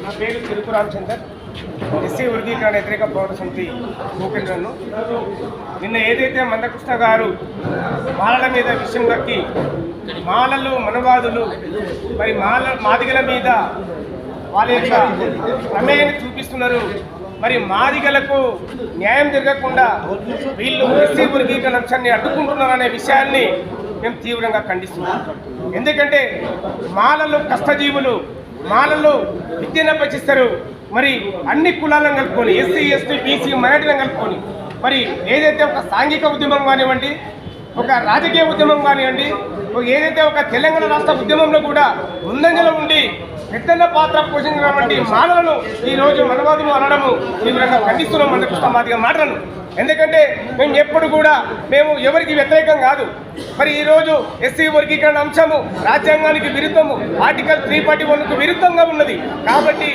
నా పేరు తిరుపు రామచందర్, ఎస్సీ వర్గీకరణ వ్యతిరేక పోరాట సమితి భూకేంద్రను. నిన్న ఏదైతే మందకృష్ణ గారు మాలల మీద విషయం దక్కి మాలలు మనవాదులు మరి మాదిగల మీద వాళ్ళ యొక్క ప్రమేయాన్ని చూపిస్తున్నారు. మరి మాదిగలకు న్యాయం జరగకుండా వీళ్ళు ఎస్సీ వర్గీకరణ అంశాన్ని అడ్డుకుంటున్నారనే విషయాన్ని మేము తీవ్రంగా ఖండిస్తున్నాం. ఎందుకంటే మాలలు కష్టజీవులు, మాలలు విద్యను అభ్యసిస్తారు. మరి అన్ని కులాలను కలుపుకొని ఎస్సీ ఎస్టీ బీసీ మైనార్టీలను కలుపుకొని మరి ఏదైతే ఒక సాంఘిక ఉద్యమం కానివ్వండి, ఒక రాజకీయ ఉద్యమం కానివ్వండి, ఏదైతే ఒక తెలంగాణ రాష్ట్ర ఉద్యమంలో కూడా ముందంజలో ఉండి పెద్దన్న పాత్ర పోషించినటువంటి మాలలను ఈరోజు మనవాదులు అనడము తీవ్రంగా ఖండిస్తున్నాం. మందకృష్ణ మాదిగ మాటలను. ఎందుకంటే మేము ఎప్పుడు కూడా ఎవరికి వ్యతిరేకం కాదు. మరి ఈరోజు ఎస్సీ వర్గీకరణ అంశము రాజ్యాంగానికి విరుద్ధము, ఆర్టికల్ 341కు విరుద్ధంగా ఉన్నది. కాబట్టి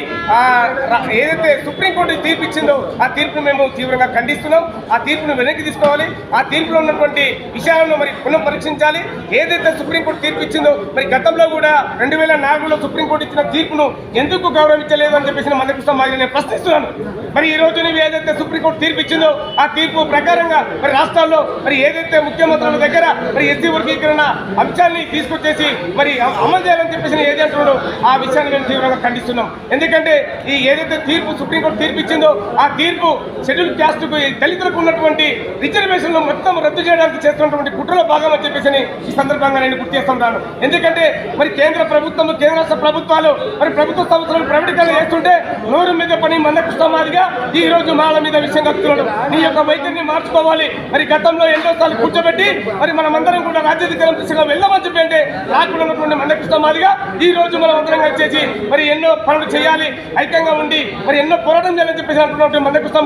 ఏదైతే సుప్రీంకోర్టు తీర్పు ఇచ్చిందో ఆ తీర్పును మేము తీవ్రంగా ఖండిస్తున్నాం. ఆ తీర్పును వెనక్కి తీసుకోవాలి. ఆ తీర్పులో ఉన్నటువంటి విషయాలను మరి పునః పరీక్షించాలి. ఏదైతే సుప్రీంకోర్టు తీర్పు ఇచ్చిందో మరి గతంలో కూడా 2004లో సుప్రీంకోర్టు ఇచ్చిన తీర్పును ఎందుకు గౌరవించలేదు అని చెప్పేసి మందకృష్ణ మాదిగ నేను ప్రశ్నిస్తున్నాను. మరి ఈ రోజు నువ్వు ఏదైతే సుప్రీంకోర్టు తీర్పు ఇచ్చిందో ఆ తీర్పు ప్రకారంగా మరి రాష్ట్రాల్లో మరి ఏదైతే ముఖ్యమంత్రుల దగ్గర మరి ఎస్సీ వర్గీకరణ అంశాన్ని తీసుకొచ్చేసి మరి అమలు చేయాలని చెప్పేసి ఏది అంటున్నాడో ఆ విషయాన్ని మేము తీవ్రంగా ఖండిస్తున్నాం. ఎందుకంటే ఈ ఏదైతే తీర్పు సుప్రీంకోర్టు తీర్పు ఇచ్చిందో ఆ తీర్పు షెడ్యూల్ క్యాస్ట్కు దళితులకు ఉన్నటువంటి రిజర్వేషన్లు మొత్తం రద్దు చేయడానికి చేస్తున్నటువంటి కుట్రలో భాగం అని చెప్పేసి ఈ సందర్భంగా నేను గుర్తు చేస్తున్నాను. ఎందుకంటే మరి కేంద్ర ప్రభుత్వం, కేంద్ర రాష్ట్ర ప్రభుత్వాలు మరి ప్రభుత్వ సంస్థలను ప్రైవేటీకరణ చేస్తుంటే నోరు మీద పని మందకృష్ణ మాదిగా ఈ రోజు మాల మీద విషయం కలుపుతున్నాడు. నీ యొక్క వైఖరిని మార్చుకోవాలి. మరి గతంలో ఎన్నోసార్లు కూర్చోబెట్టి మరి మనమందరం కూడా రాజ్యాధికారం దిశగా వెళ్ళమని చెప్పి అంటే రాకుండా ఉన్నటువంటి మందకృష్ణ మాదిగా ఈ రోజు మనం అందరం వచ్చేసి మరి ఎన్నో పనులు చేయాలి, ఐక్యంగా ఉండి మరి ఎన్నో పోరాటం చేయాలని చెప్పేసి అంటున్నటువంటి మందకృష్ణ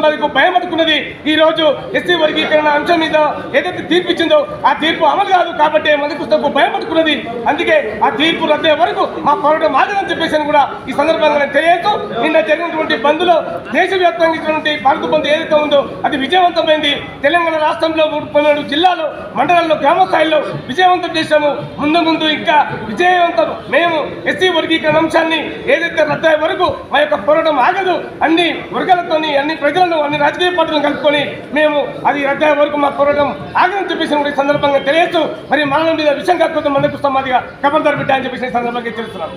మాదిగకు భయం పట్టుకున్నది. ఈ రోజు ఎస్సీ వర్గీకరణ అంశం మీద ఏదైతే తీర్పు ఇచ్చిందో ఆ తీర్పు అమలు కాదు కాబట్టి మందకృష్ణకు భయం పట్టుకున్నది. అందుకే ఆ తీర్పు రద్దే వరకు మా పోరాటం ఆగదని చెప్పేసి కూడా ఈ సందర్భంగా తెలియజేస్తూ నిన్న జరిగినటువంటి బంద్లో దేశవ్యాప్తంగా ఇచ్చినటువంటి భారత బంద్ ఏదైతే ఉందో అది విజయవంతమైంది. తెలంగాణ రాష్ట్రంలో 13 జిల్లాలు, మండలాల్లో, గ్రామ స్థాయిలో విజయవంతం చేశాము. ముందు ఇంకా విజయవంతం. మేము ఎస్సీ వర్గీకరణ అంశాన్ని ఏదైతే రద్దయ్యే వరకు మా యొక్క పోరాటం ఆగదు. అన్ని వర్గాలతోని, అన్ని ప్రజలను, అన్ని రాజకీయ పార్టీలను కలుపుకొని మేము అది రద్దయ్యే వరకు మా పోరాటం ఆగదని చెప్పేసి కూడా ఈ సందర్భంగా తెలియజేస్తూ మరి మానవ మీద విషయం కాకపోతే మందకృష్ణ మాదిగా ఖబర్దార్ బిడ్డ అని చెప్పేసి సందర్భంగా తెలుస్తున్నాను.